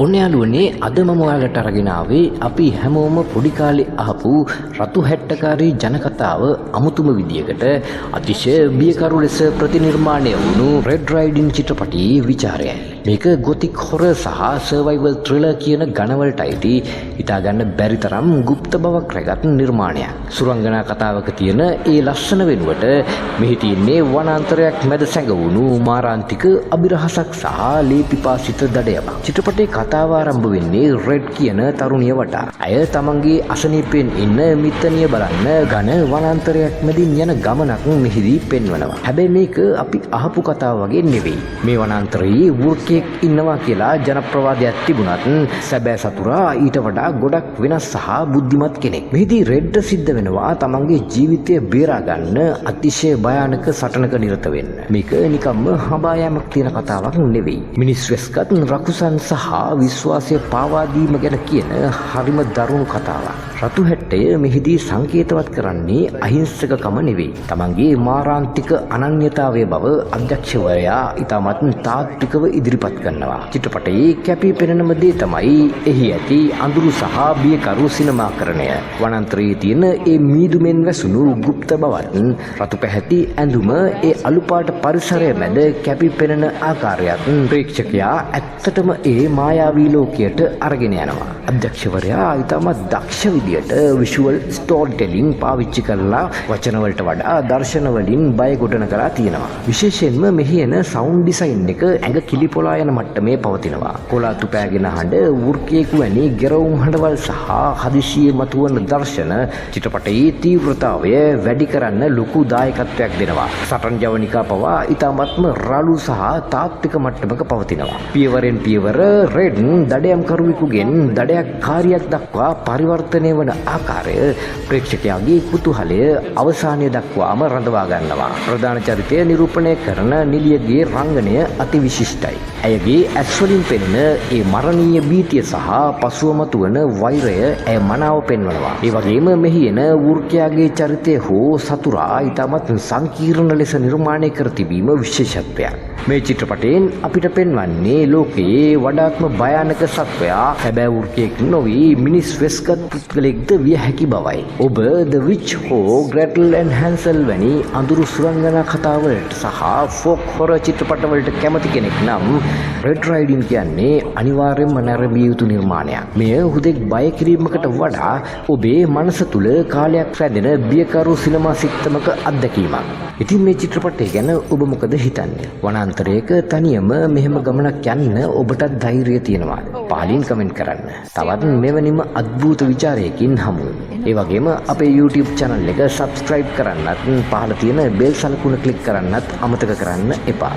ඔන්න යාළුවනේ අද මම ඔයාලට අරගෙන ආවේ අපි හැමෝම පොඩි කාලේ අහපු රතු හැට්ටකාරී ජනකතාව අමුතුම විදියකට අතිශය බියකරු ලෙස ප්‍රතිනිර්මාණය වුණු රෙඩ් රයිඩින් චිත්‍රපටයේ විචාරයයි. මේක ගොතික් හොරර් සහ සර්වයිවල් ත්‍රිලර් කියන ගණවලට අයිති හිතා ගන්න බැරි තරම් গুপ্ত බවක් රැගත් නිර්මාණයක්. සුරංගනා කතාවක තියෙන ඒ ලස්සන වෙනුවට මෙහි තියෙන්නේ වනාන්තරයක් මැද සැඟවුණු මාරාන්තික අභිරහසක් සහ ලේපිපාසිත දඩයමක්. චිත්‍රපටයේ කතාව ආරම්භ වෙන්නේ රෙඩ් කියන තරුණිය වටා. අය තමන්ගේ අසනීපෙන් ඉන්න මිත්තනිය බලන්න ඝන වනාන්තරයක් මැදින් යන ගමනක් මෙහිදී පෙන්වනවා. හැබැයි මේක අපි අහපු කතාව වගේ නෙවෙයි. මේ වනාන්තරයේ වෘකෙක් ඉන්නවා කියලා ජනප්‍රවාදයක් තිබුණත් සැබෑ සතුරා ඊට වඩා ගොඩක් වෙනස් සහ බුද්ධිමත් කෙනෙක්. මෙහිදී රෙඩ් සිද්ධ වෙනවා තමන්ගේ ජීවිතය බේරා ගන්න අතිශය භයානක සටනක නිරත වෙන්න. මේක නිකම්ම හඹා යෑමක් තියෙන කතාවක් නෙවෙයි. මිනිස් වෙස්ගත් රකුසන් සහ විශ්වාසය පාවා දීම ගැන කියන හරිම දරුණු කතාවක්. රතු හැට්ටය මෙහිදී සංකේතවත් කරන්නේ අහිංසකකම නෙවෙයි. තමන්ගේ මාරාන්තික අනන්‍යතාවය බව අධ්‍යක්ෂවරයා ඉතාමත් තාත්විකව ඉදිරිපත් කරනවා. චිත්‍රපටයේ කැපී පෙනෙනම දේ තමයි එහි ඇති අඳුරු සහ බියකරු සිනමාකරණය. වනාන්තරයේ තියෙන ඒ මීදුමෙන් වැසුණු গুপ্ত බවත් රතු පැහැති ඇඳුම ඒ අලුපාට පරිසරය මැද කැපී පෙනෙන ආකාරයත් ප්‍රේක්ෂකයා ඇත්තටම ඒ මායාවී ලෝකයට අරගෙන යනවා. අධ්‍යක්ෂවරයා ඉතාමත් දක්ෂ විදියට විෂුවල් ස්ටෝරි ටෙලිං පාවිච්චි කරලා වචන වලට වඩා දර්ශන වලින් බය ගොඩන කරලා තියෙනවා. විශේෂයෙන්ම මෙහි එන සවුන්ඩ් ඩිසයින් එක ඇඟ කිලිපොලා යන මට්ටමේ පවතිනවා. කොලාතු පෑගෙන හඬ, වෘකේකු වැනි ගෙරවුම් හඬවල් සහ හදිසියේ මතුවන දර්ශන චිත්‍රපටයේ තීව්‍රතාවය වැඩි කරන්න ලොකු දායකත්වයක් දෙනවා. සටන් ජවනිකා පවා ඉතාමත්ම රළු සහ තාත්වික මට්ටමක පවතිනවා. පියවරෙන් පියවර රෙඩ් දඩයම් කරුවෙකුගෙන් දඩයක්කාරියක් දක්වා පරිවර්තනය වන ආකාරය ප්‍රේක්ෂකයාගේ කුතුහලය අවසානය දක්වාම රඳවා ගන්නවා. ප්‍රධාන චරිතය නිරූපණය කරන නිලියගේ රංගනය අති විශිෂ්ටයි. ඇයගේ ඇස් වලින් පෙනෙන ඒ මරණීය භීතිය සහ පසුව මතුවන වෛරය ඇය මනාව පෙන්වනවා. ඒ වගේම මෙහි එන වෘකයාගේ චරිතය හෝ සතුරා ඉතාමත් සංකීර්ණ ලෙස නිර්මාණය කර තිබීම විශේෂත්වයක්. මේ චිත්‍රපටයෙන් අපිට පෙන්වන්නේ ලෝකයේ වඩාත්ම භයානක සත්වයා හැබැයි වෘකයෙක් නොවි මිනිස් වෙස්ගත් පුද්ගලෙක්ද විය හැකි බවයි. ඔබ The Witch හෝ Gretel and Hansel වැනි අඳුරු සුරංගනා කතාවලට සහ ෆෝක් හොරර් චිත්‍රපටවලට කැමති කෙනෙක් නම් රෙඩ් රයිඩින් කියන්නේ අනිවාර්යයෙන්ම නැරඹිය යුතු නිර්මාණයක්. මෙය හුදෙක් බය කිරීමකට වඩා ඔබේ මනස තුල කාලයක් රැඳෙන බියකරු සිනමා සිත්තමක අත්දැකීමක්. ඉතින් මේ චිත්‍රපටය ගැන ඔබ මොකද හිතන්නේ? වනාන්තරයක තනියම මෙහෙම ගමනක් යන්න ඔබට ධෛර්යය තියෙනවාද? පහලින් කමෙන්ට් කරන්න. තවත් මෙවැනිම අద్භූත විචාරයකින් හමු වෙමු. ඒ වගේම අපේ YouTube channel එක subscribe කරන්නත් පහළ තියෙන bell සලකුණ click කරන්නත් අමතක කරන්න එපා.